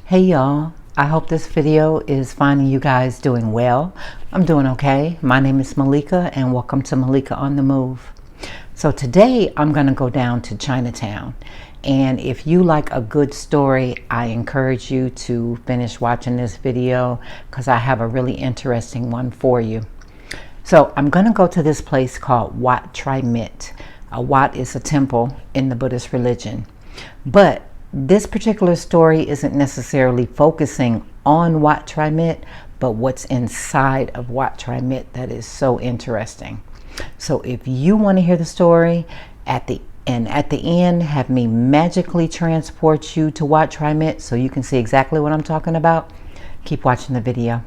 Hey y'all, I hope this video is finding you guys doing well. I'm doing okay. My name is Malika and welcome to Malika on the Move. So today I'm going to go down to Chinatown, and if you like a good story, I encourage you to finish watching this video because I have a really interesting one for you. So I'm going to go to this place called Wat Tri Mit. Wat is a temple in the Buddhist religion, but this particular story isn't necessarily focusing on Wat Tri Mit, but what's inside of Wat Tri Mit that is so interesting. So if you want to hear the story, at the end, have me magically transport you to Wat Tri Mit so you can see exactly what I'm talking about. Keep watching the video.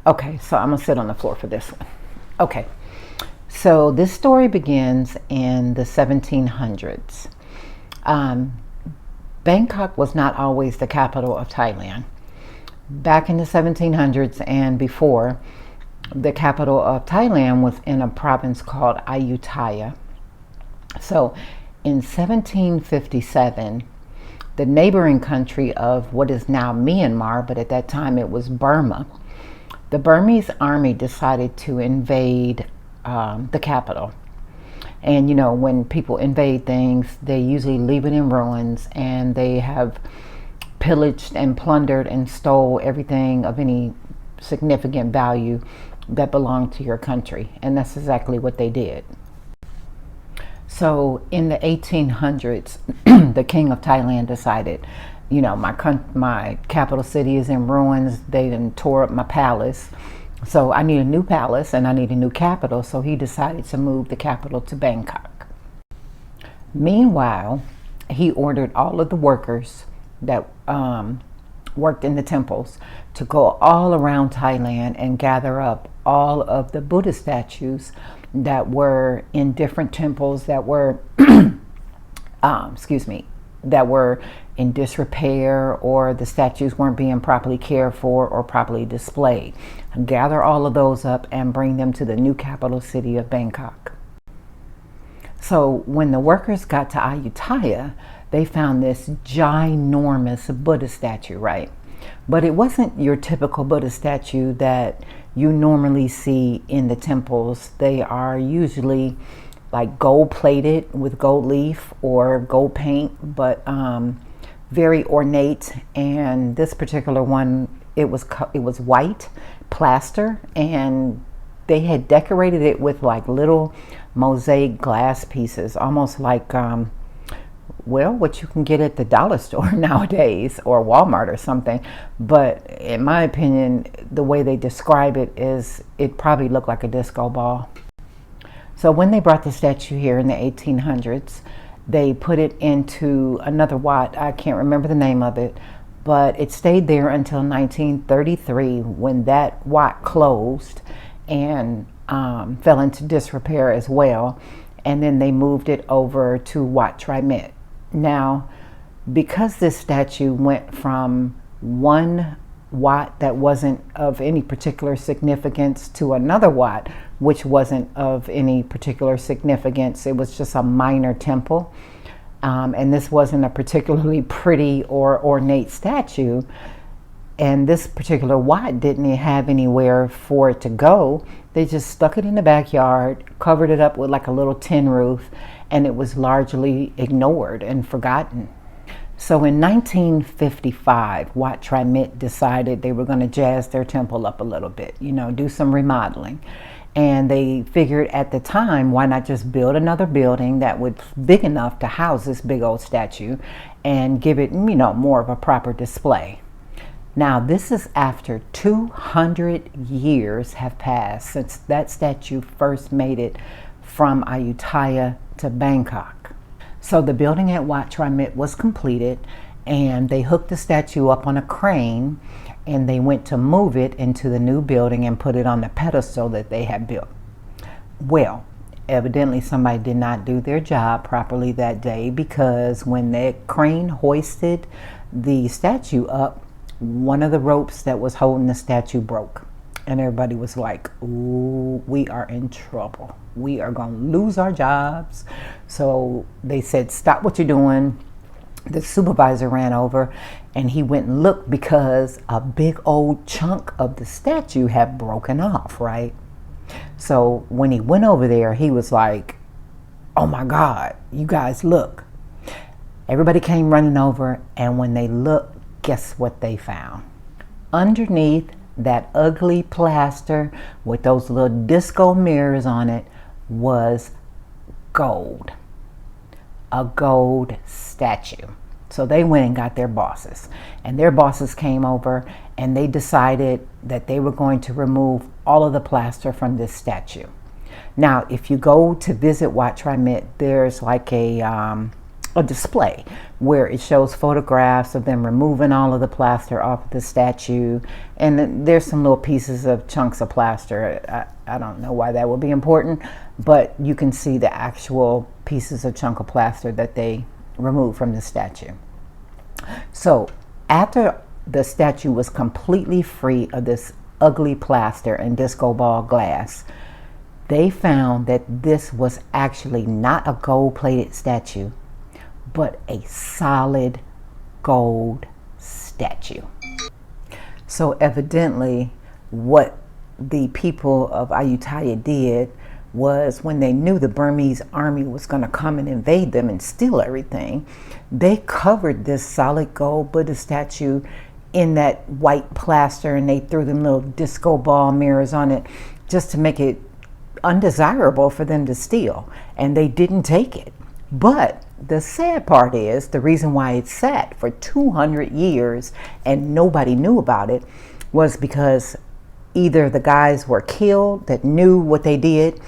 Okay, so I'm gonna sit on the floor for this one. Okay, so this story begins in the 1700s. Bangkok was not always the capital of Thailand. Back in the 1700s and before, the capital of Thailand was in a province called Ayutthaya. So in 1757, the neighboring country of what is now Myanmar, but at that time it was Burma, the Burmese army decided to invade the capital. And you know, when people invade things, they usually leave it in ruins, and they have pillaged and plundered and stole everything of any significant value that belonged to your country. And that's exactly what they did. So in the 1800s, the king of Thailand decided, you know, my capital city is in ruins. They done tore up my palace. So I need a new palace and I need a new capital. So he decided to move the capital to Bangkok. Meanwhile, he ordered all of the workers that worked in the temples to go all around Thailand and gather up all of the Buddha statues that were in different temples that were, that were in disrepair, or the statues weren't being properly cared for or properly displayed. Gather all of those up and bring them to the new capital city of Bangkok. So when the workers got to Ayutthaya, they found this ginormous Buddha statue, right? But it wasn't your typical Buddha statue that you normally see in the temples. They are usually like gold plated with gold leaf or gold paint, but very ornate. And this particular one, it was white plaster, and they had decorated it with like little mosaic glass pieces, almost like well, what you can get at the dollar store nowadays or Walmart or something. But in my opinion, the way they describe it is it probably looked like a disco ball. So when they brought the statue here in the 1800s, they put it into another Wat. I can't remember the name of it, but it stayed there until 1933 when that Wat closed and fell into disrepair as well. And then they moved it over to Wat Tri Mit. Now, because this statue went from one Wat that wasn't of any particular significance to another Wat which wasn't of any particular significance, it was just a minor temple, and this wasn't a particularly pretty or ornate statue, and this particular Wat didn't have anywhere for it to go. They just stuck it in the backyard, covered it up with like a little tin roof, and it was largely ignored and forgotten. So in 1955, Wat Tri Mit decided they were going to jazz their temple up a little bit, you know, do some remodeling. And they figured at the time, why not just build another building that was big enough to house this big old statue and give it, you know, more of a proper display. Now, this is after 200 years have passed since that statue first made it from Ayutthaya to Bangkok. So the building at Wat Tri Mit was completed, and they hooked the statue up on a crane, and they went to move it into the new building and put it on the pedestal that they had built. Well, evidently somebody did not do their job properly that day, because when the crane hoisted the statue up, one of the ropes that was holding the statue broke. And everybody was like, ooh, we are in trouble. We are going to lose our jobs. So they said, stop what you're doing. The supervisor ran over and he went and looked, because a big old chunk of the statue had broken off, right? So when he went over there, he was like, oh my God, you guys look. Everybody came running over, and when they looked, guess what they found? Underneath that ugly plaster with those little disco mirrors on it was gold. A gold statue. So they went and got their bosses, and their bosses came over and they decided that they were going to remove all of the plaster from this statue. Now, if you go to visit Wat Trimit, there's like a display where it shows photographs of them removing all of the plaster off of the statue, and there's some little pieces of chunks of plaster. I don't know why that would be important, but you can see the actual pieces of chunk of plaster that they removed from the statue. So after the statue was completely free of this ugly plaster and disco ball glass, they found that this was actually not a gold-plated statue, but a solid gold statue. So evidently what the people of Ayutthaya did was, when they knew the Burmese army was going to come and invade them and steal everything, they covered this solid gold Buddha statue in that white plaster, and they threw them little disco ball mirrors on it just to make it undesirable for them to steal. And they didn't take it. But the sad part is, the reason why it sat for 200 years and nobody knew about it was because either the guys were killed that knew what they did,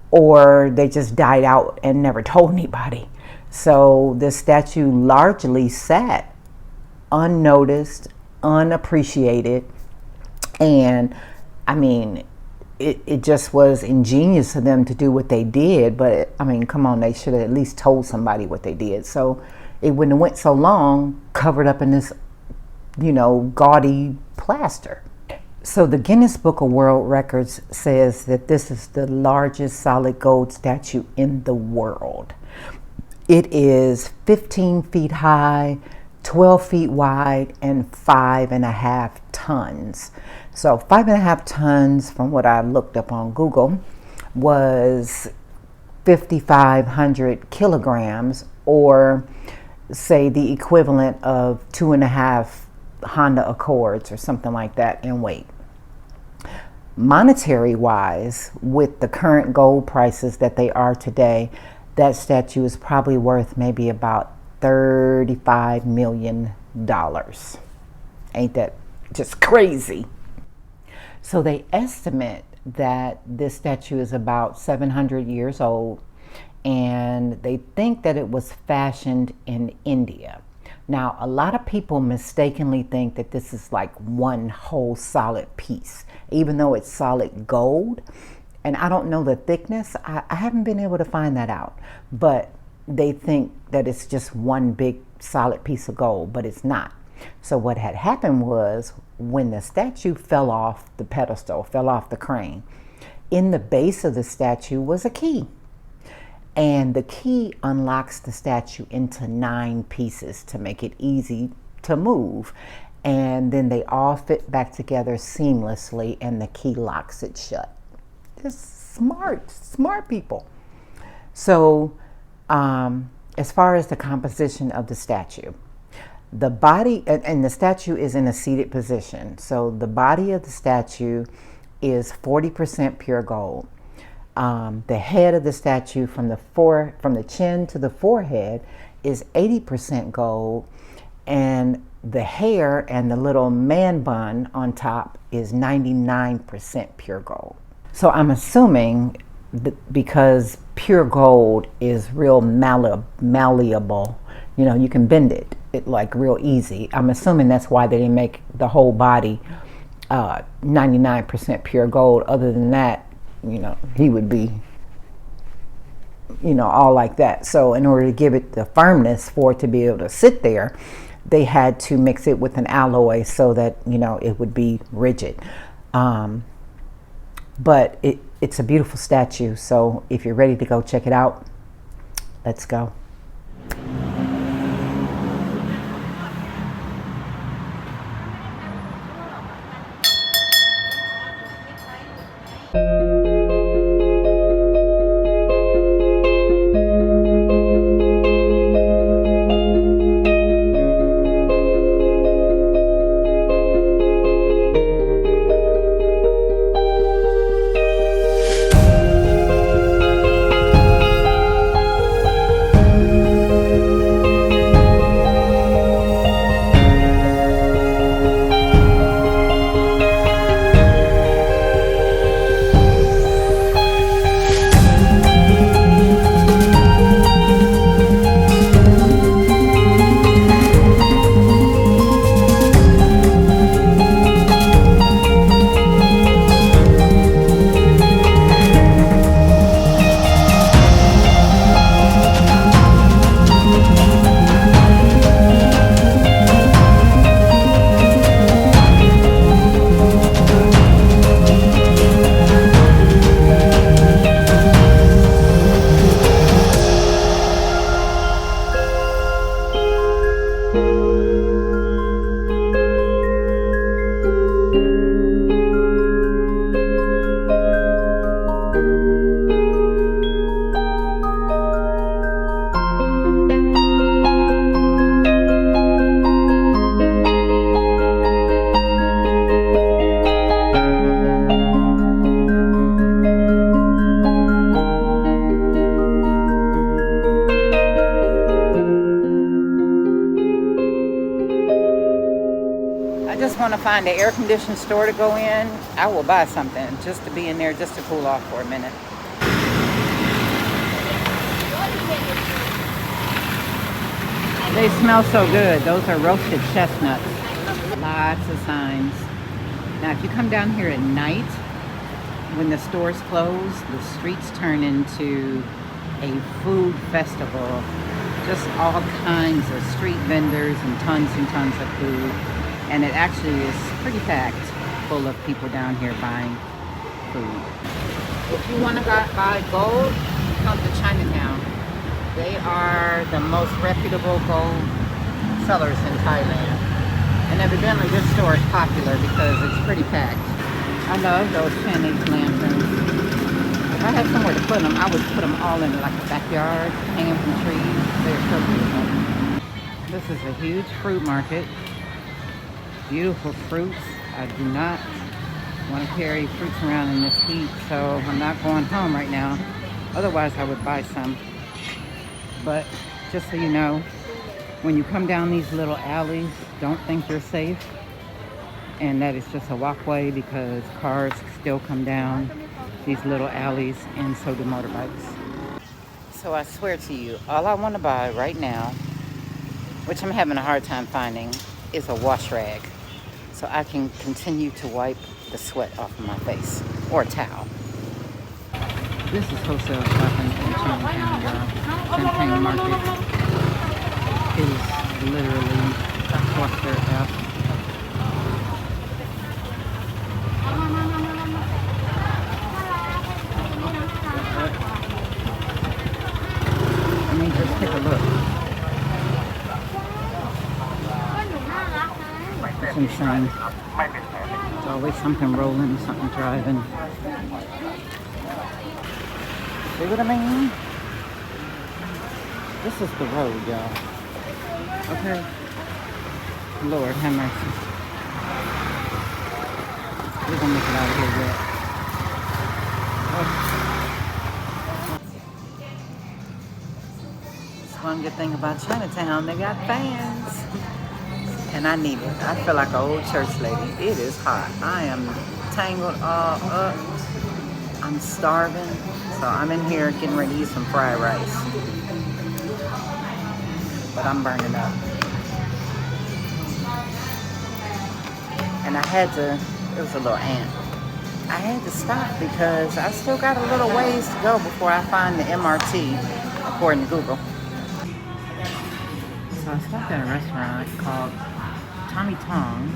or they just died out and never told anybody. So the statue largely sat unnoticed, unappreciated, and I mean, it just was ingenious of them to do what they did, but I mean, come on, they should have at least told somebody what they did. So it wouldn't have went so long covered up in this, gaudy plaster. So the Guinness Book of World Records says that this is the largest solid gold statue in the world. It is 15 feet high, 12 feet wide, and 5.5 tons. So 5.5 tons, from what I looked up on Google, was 5,500 kilograms, or say the equivalent of 2.5 Honda Accords or something like that in weight. Monetary wise, with the current gold prices that they are today, that statue is probably worth maybe about $35 million. Ain't that just crazy? So they estimate that this statue is about 700 years old, and they think that it was fashioned in India. Now, a lot of people mistakenly think that this is like one whole solid piece, even though it's solid gold. And I don't know the thickness. I haven't been able to find that out. But they think that it's just one big solid piece of gold, but it's not. So what had happened was, when the statue fell off the pedestal, fell off the crane, in the base of the statue was a key. And the key unlocks the statue into 9 pieces to make it easy to move. And then they all fit back together seamlessly, and the key locks it shut. Just smart people. So as far as the composition of the statue, the body, and the statue is in a seated position. So the body of the statue is 40% pure gold. The head of the statue, from the chin to the forehead, is 80% gold, and the hair and the little man bun on top is 99% pure gold. So I'm assuming that because pure gold is real malleable, You know, you can bend it like real easy. I'm assuming that's why they didn't make the whole body 99% pure gold. Other than that, you know, he would be, you know, all like that. So in order to give it the firmness for it to be able to sit there, they had to mix it with an alloy so that, you know, it would be rigid. But it's a beautiful statue. So if you're ready to go check it out, let's go. Want to find an air-conditioned store to go in, I will buy something just to be in there, just to cool off for a minute. They smell so good. Those are roasted chestnuts. Lots of signs. Now if you come down here at night, when the stores close, the streets turn into a food festival. Just all kinds of street vendors and tons of food. And it actually is pretty packed full of people down here buying food. If you want to buy gold, come to Chinatown. They are the most reputable gold sellers in Thailand. And evidently this store is popular because it's pretty packed. I love those Chinese lanterns. If I had somewhere to put them, I would put them all in like a backyard, hang them from trees. They're so beautiful. This is a huge fruit market. Beautiful fruits. I do not want to carry fruits around in this heat, so I'm not going home right now. Otherwise I would buy some. But just so you know, when you come down these little alleys, don't think you're safe. And that is just a walkway because cars still come down these little alleys, and so do motorbikes. So I swear to you, all I want to buy right now, which I'm having a hard time finding, is a wash rag. So I can continue to wipe the sweat off of my face, or a towel. This is wholesale shopping in Chinatown, y'all. Champagne Market. It is literally cluster F. I mean, just take a look. It's insane. There's always something rolling, something driving. See what I mean? This is the road, y'all. Okay? Lord have mercy. We're gonna make it out of here yet. That's one good thing about Chinatown. They got fans. And I need it. I feel like an old church lady. It is hot. I am tangled all up. I'm starving. So I'm in here getting ready to eat some fried rice. but I'm burning up. And I had to, it was a little ant. I had to stop because I still got a little ways to go before I find the MRT, according to Google. So I stopped at a restaurant called Tommy Tong,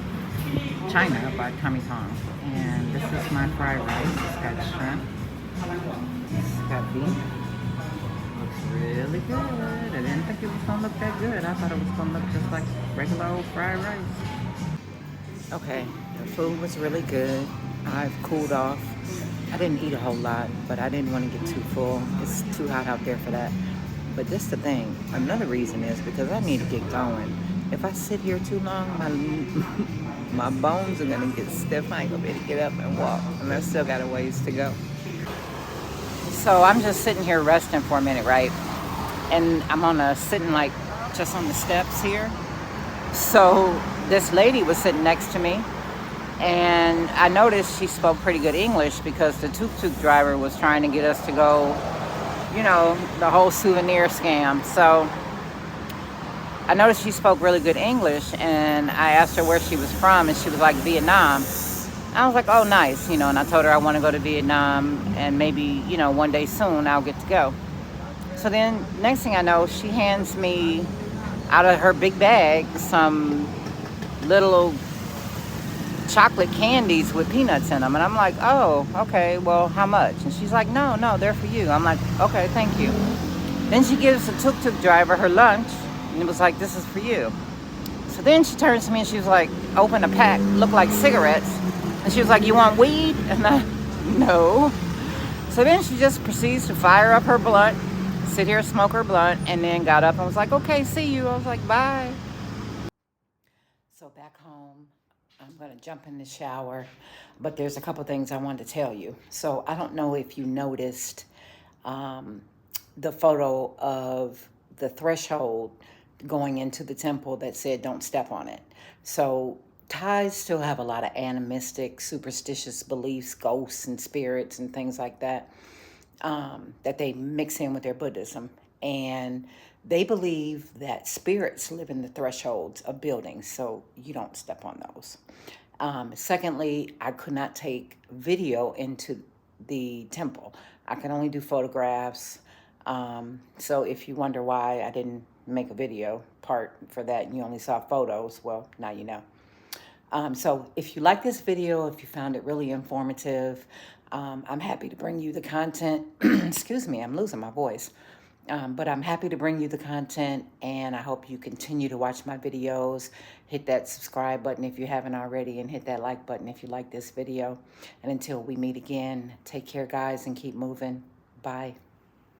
China by Tommy Tong. And this is my fried rice. It's got shrimp. It's got beef. Looks really good. I didn't think it was going to look that good. I thought it was going to look just like regular old fried rice. Okay, the food was really good. I've cooled off. I didn't eat a whole lot, but I didn't want to get too full. It's too hot out there for that. But this is the thing. Another reason is because I need to get going. If I sit here too long, my bones are gonna get stiff. I ain't gonna be able to get up and walk, and I still got a ways to go. So I'm just sitting here resting for a minute, right? And I'm sitting like just on the steps here. So this lady was sitting next to me, and I noticed she spoke pretty good English because the tuk-tuk driver was trying to get us to go, you know, the whole souvenir scam. So I noticed she spoke really good English, and I asked her where she was from, and she was like, Vietnam. I was like, oh, nice, you know, and I told her I want to go to Vietnam, and maybe, you know, one day soon I'll get to go. So then next thing I know, she hands me out of her big bag some little chocolate candies with peanuts in them. And I'm like, oh, okay, well, how much? And she's like, no, they're for you. I'm like, okay, thank you. Then she gives the tuk-tuk driver her lunch, and it was like, this is for you. So then she turns to me and she was like, open a pack, looked like cigarettes. And she was like, you want weed? And I, no. So then she just proceeds to fire up her blunt, sit here, smoke her blunt, and then got up and was like, okay, see you. I was like, bye. So back home, I'm going to jump in the shower, but there's a couple things I wanted to tell you. So I don't know if you noticed the photo of the threshold going into the temple that said don't step on it. So Thais still have a lot of animistic, superstitious beliefs, ghosts and spirits and things like that, that they mix in with their Buddhism. And they believe that spirits live in the thresholds of buildings, so you don't step on those. Secondly, I could not take video into the temple. I can only do photographs. So if you wonder why I didn't make a video part for that and you only saw photos, well, now you know. So if you like this video, if you found it really informative, I'm happy to bring you the content. Excuse me, I'm losing my voice. But I'm happy to bring you the content, and I hope you continue to watch my videos. Hit that subscribe button if you haven't already, and hit that like button if you like this video. And until we meet again, take care, guys, and keep moving. Bye.